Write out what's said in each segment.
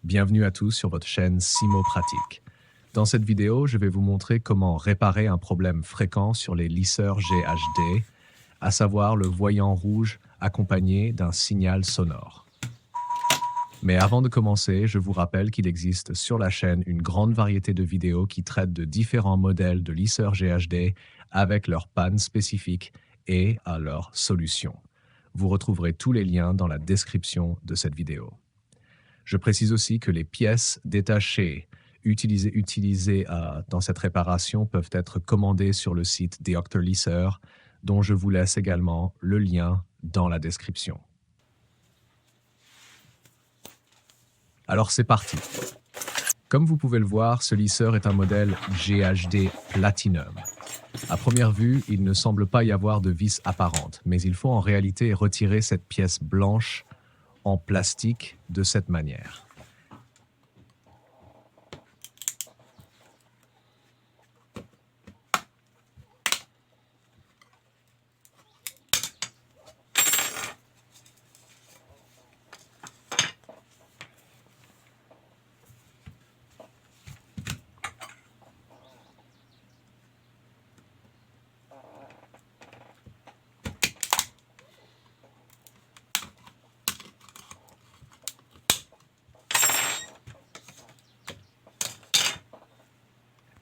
Bienvenue à tous sur votre chaîne Simo Pratique. Dans cette vidéo, je vais vous montrer comment réparer un problème fréquent sur les lisseurs GHD, à savoir le voyant rouge accompagné d'un signal sonore. Mais avant de commencer, je vous rappelle qu'il existe sur la chaîne une grande variété de vidéos qui traitent de différents modèles de lisseurs GHD avec leurs pannes spécifiques et à leurs solutions. Vous retrouverez tous les liens dans la description de cette vidéo. Je précise aussi que les pièces détachées utilisées dans cette réparation peuvent être commandées sur le site Dr. Lisser, dont je vous laisse également le lien dans la description. Alors c'est parti. Comme vous pouvez le voir, ce lisseur est un modèle GHD Platinum. À première vue, il ne semble pas y avoir de vis apparente, mais il faut en réalité retirer cette pièce blanche en plastique de cette manière.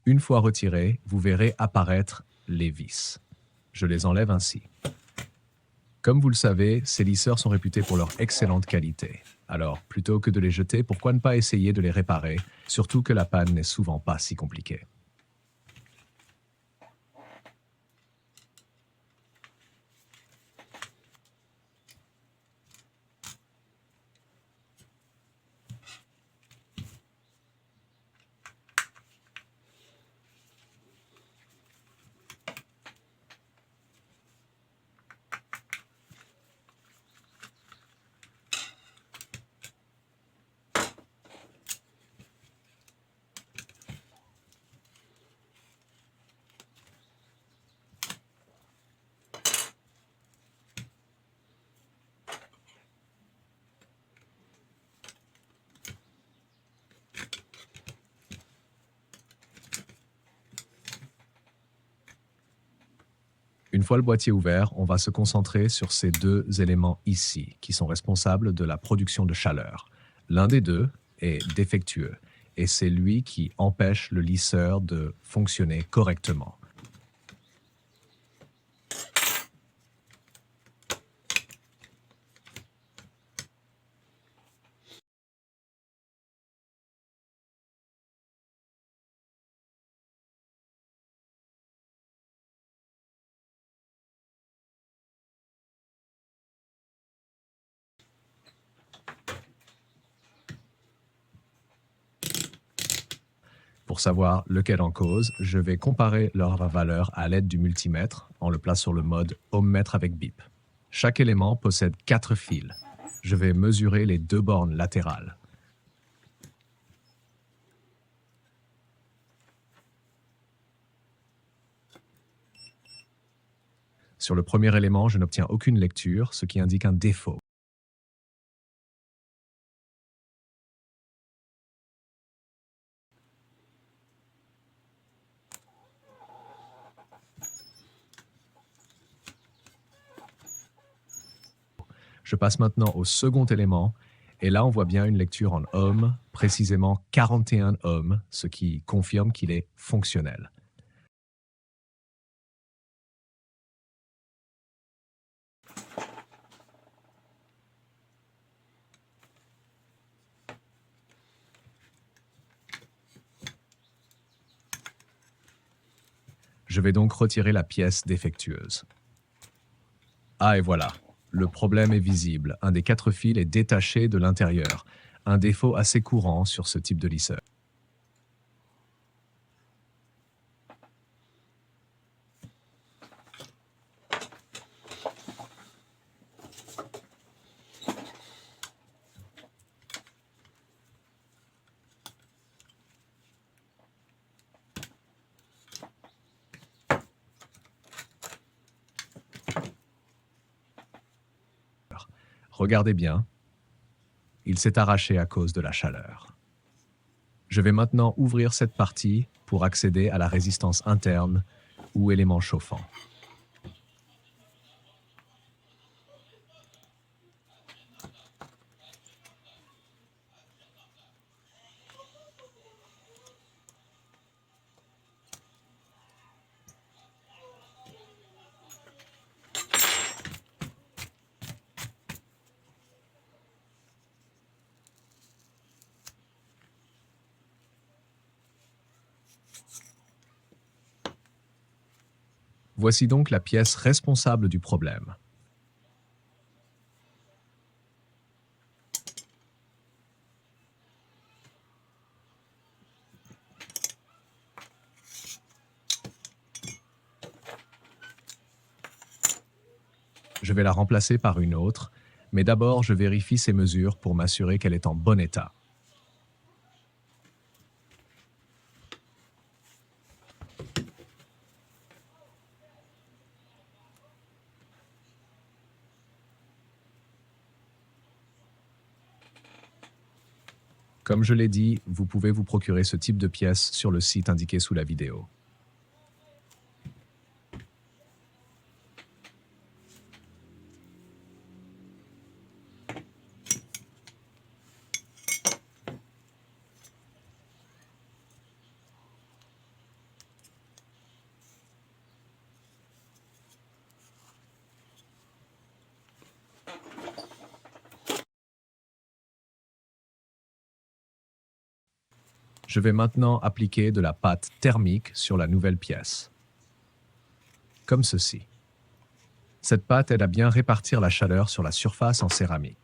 Une fois retirés, vous verrez apparaître les vis. Je les enlève ainsi. Comme vous le savez, ces lisseurs sont réputés pour leur excellente qualité. Alors, plutôt que de les jeter, pourquoi ne pas essayer de les réparer, surtout que la panne n'est souvent pas si compliquée. Une fois le boîtier ouvert, on va se concentrer sur ces deux éléments ici, qui sont responsables de la production de chaleur. L'un des deux est défectueux, et c'est lui qui empêche le lisseur de fonctionner correctement. Pour savoir lequel en cause, je vais comparer leur valeur à l'aide du multimètre en le plaçant sur le mode ohmmètre avec bip. Chaque élément possède 4 fils. Je vais mesurer les deux bornes latérales. Sur le premier élément, je n'obtiens aucune lecture, ce qui indique un défaut. Je passe maintenant au second élément, et là on voit bien une lecture en ohms, précisément 41 ohms, ce qui confirme qu'il est fonctionnel. Je vais donc retirer la pièce défectueuse. Ah et voilà, le problème est visible, un des 4 fils est détaché de l'intérieur, un défaut assez courant sur ce type de lisseur. Regardez bien, Il s'est arraché à cause de la chaleur. Je vais maintenant ouvrir cette partie pour accéder à la résistance interne ou élément chauffant. Voici donc la pièce responsable du problème. Je vais la remplacer par une autre, mais d'abord je vérifie ces mesures pour m'assurer qu'elle est en bon état. Comme je l'ai dit, vous pouvez vous procurer ce type de pièce sur le site indiqué sous la vidéo. Je vais maintenant appliquer de la pâte thermique sur la nouvelle pièce. Comme ceci. Cette pâte aide à bien répartir la chaleur sur la surface en céramique.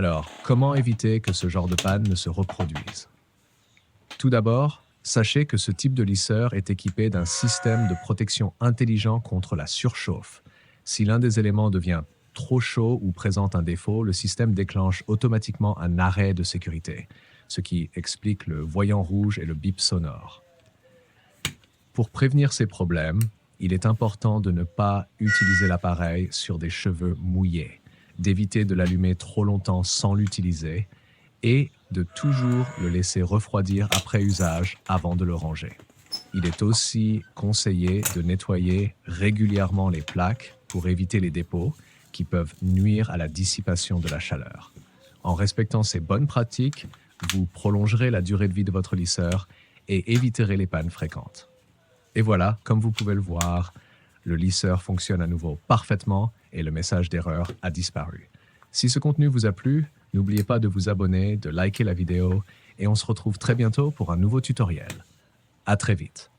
Alors, comment éviter que ce genre de panne ne se reproduise? Tout d'abord, sachez que ce type de lisseur est équipé d'un système de protection intelligent contre la surchauffe. Si l'un des éléments devient trop chaud ou présente un défaut, le système déclenche automatiquement un arrêt de sécurité, ce qui explique le voyant rouge et le bip sonore. Pour prévenir ces problèmes, il est important de ne pas utiliser l'appareil sur des cheveux mouillés, d'éviter de l'allumer trop longtemps sans l'utiliser et de toujours le laisser refroidir après usage avant de le ranger. Il est aussi conseillé de nettoyer régulièrement les plaques pour éviter les dépôts qui peuvent nuire à la dissipation de la chaleur. En respectant ces bonnes pratiques, vous prolongerez la durée de vie de votre lisseur et éviterez les pannes fréquentes. Et voilà, comme vous pouvez le voir, le lisseur fonctionne à nouveau parfaitement et le message d'erreur a disparu. Si ce contenu vous a plu, n'oubliez pas de vous abonner, de liker la vidéo et on se retrouve très bientôt pour un nouveau tutoriel. À très vite.